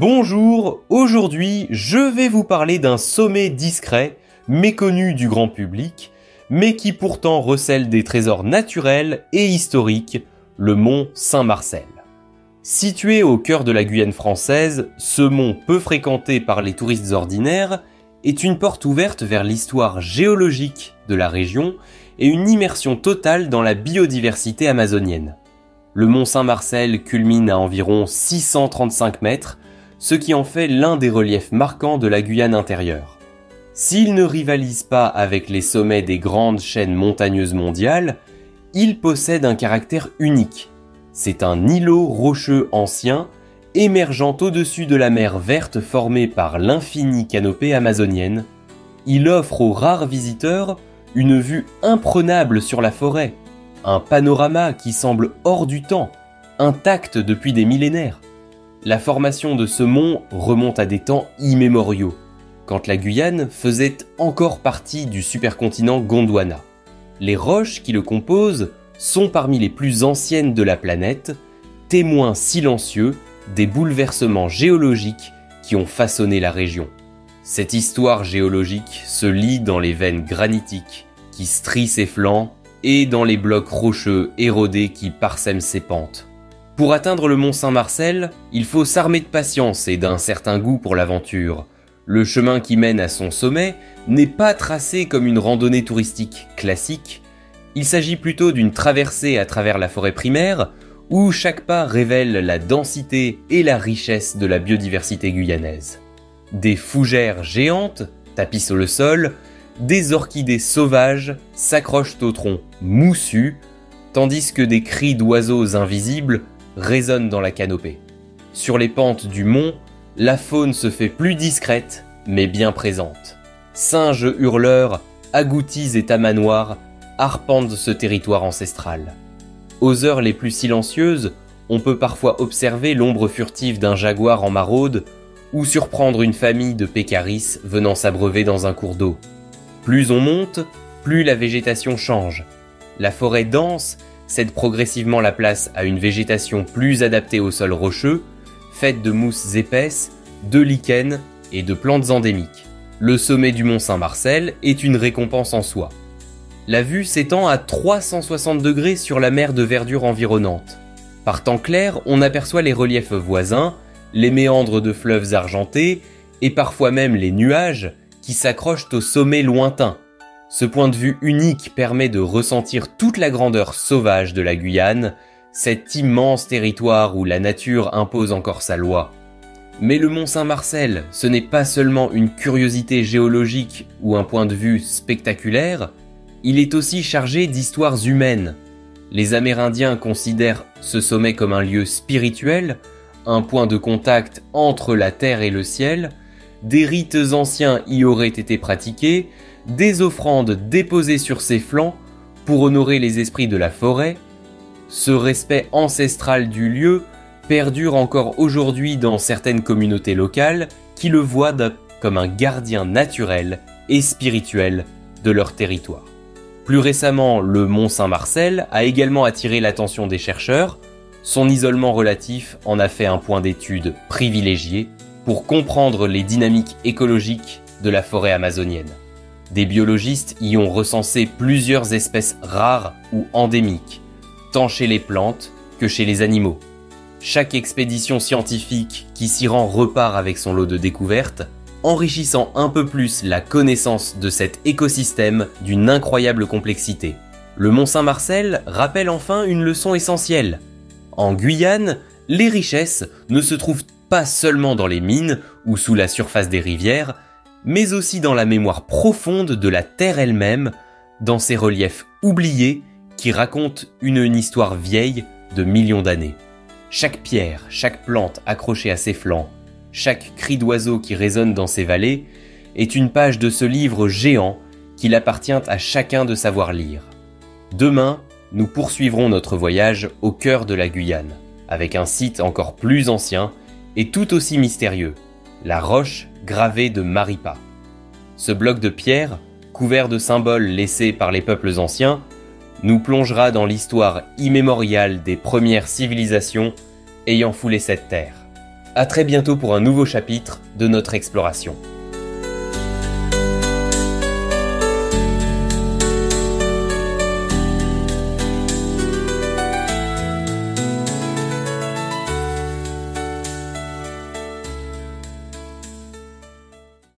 Bonjour, aujourd'hui je vais vous parler d'un sommet discret, méconnu du grand public, mais qui pourtant recèle des trésors naturels et historiques, le mont Saint-Marcel. Situé au cœur de la Guyane française, ce mont peu fréquenté par les touristes ordinaires est une porte ouverte vers l'histoire géologique de la région et une immersion totale dans la biodiversité amazonienne. Le mont Saint-Marcel culmine à environ 635 mètres, ce qui en fait l'un des reliefs marquants de la Guyane intérieure. S'il ne rivalise pas avec les sommets des grandes chaînes montagneuses mondiales, il possède un caractère unique. C'est un îlot rocheux ancien, émergeant au-dessus de la mer verte formée par l'infinie canopée amazonienne. Il offre aux rares visiteurs une vue imprenable sur la forêt, un panorama qui semble hors du temps, intact depuis des millénaires. La formation de ce mont remonte à des temps immémoriaux, quand la Guyane faisait encore partie du supercontinent Gondwana. Les roches qui le composent sont parmi les plus anciennes de la planète, témoins silencieux des bouleversements géologiques qui ont façonné la région. Cette histoire géologique se lit dans les veines granitiques qui strient ses flancs et dans les blocs rocheux érodés qui parsèment ses pentes. Pour atteindre le mont Saint-Marcel, il faut s'armer de patience et d'un certain goût pour l'aventure. Le chemin qui mène à son sommet n'est pas tracé comme une randonnée touristique classique. Il s'agit plutôt d'une traversée à travers la forêt primaire, où chaque pas révèle la densité et la richesse de la biodiversité guyanaise. Des fougères géantes tapissent le sol, des orchidées sauvages s'accrochent au tronc moussu, tandis que des cris d'oiseaux invisibles résonnent dans la canopée. Sur les pentes du mont, la faune se fait plus discrète, mais bien présente. Singes hurleurs, agoutis et tamanoirs arpentent ce territoire ancestral. Aux heures les plus silencieuses, on peut parfois observer l'ombre furtive d'un jaguar en maraude ou surprendre une famille de pécaris venant s'abreuver dans un cours d'eau. Plus on monte, plus la végétation change. La forêt dense cède progressivement la place à une végétation plus adaptée au sol rocheux, faite de mousses épaisses, de lichens et de plantes endémiques. Le sommet du mont Saint-Marcel est une récompense en soi. La vue s'étend à 360 degrés sur la mer de verdure environnante. Par temps clair, on aperçoit les reliefs voisins, les méandres de fleuves argentés et parfois même les nuages qui s'accrochent au sommet lointain. Ce point de vue unique permet de ressentir toute la grandeur sauvage de la Guyane, cet immense territoire où la nature impose encore sa loi. Mais le mont Saint-Marcel, ce n'est pas seulement une curiosité géologique ou un point de vue spectaculaire, il est aussi chargé d'histoires humaines. Les Amérindiens considèrent ce sommet comme un lieu spirituel, un point de contact entre la terre et le ciel. Des rites anciens y auraient été pratiqués, des offrandes déposées sur ses flancs pour honorer les esprits de la forêt. Ce respect ancestral du lieu perdure encore aujourd'hui dans certaines communautés locales qui le voient comme un gardien naturel et spirituel de leur territoire. Plus récemment, le mont Saint-Marcel a également attiré l'attention des chercheurs. Son isolement relatif en a fait un point d'étude privilégié pour comprendre les dynamiques écologiques de la forêt amazonienne. Des biologistes y ont recensé plusieurs espèces rares ou endémiques, tant chez les plantes que chez les animaux. Chaque expédition scientifique qui s'y rend repart avec son lot de découvertes, enrichissant un peu plus la connaissance de cet écosystème d'une incroyable complexité. Le mont Saint-Marcel rappelle enfin une leçon essentielle. En Guyane, les richesses ne se trouvent pas seulement dans les mines ou sous la surface des rivières, mais aussi dans la mémoire profonde de la terre elle-même, dans ses reliefs oubliés qui racontent une histoire vieille de millions d'années. Chaque pierre, chaque plante accrochée à ses flancs, chaque cri d'oiseau qui résonne dans ses vallées est une page de ce livre géant qu'il appartient à chacun de savoir lire. Demain, nous poursuivrons notre voyage au cœur de la Guyane, avec un site encore plus ancien et tout aussi mystérieux, la roche gravée de Maripa. Ce bloc de pierre, couvert de symboles laissés par les peuples anciens, nous plongera dans l'histoire immémoriale des premières civilisations ayant foulé cette terre. À très bientôt pour un nouveau chapitre de notre exploration.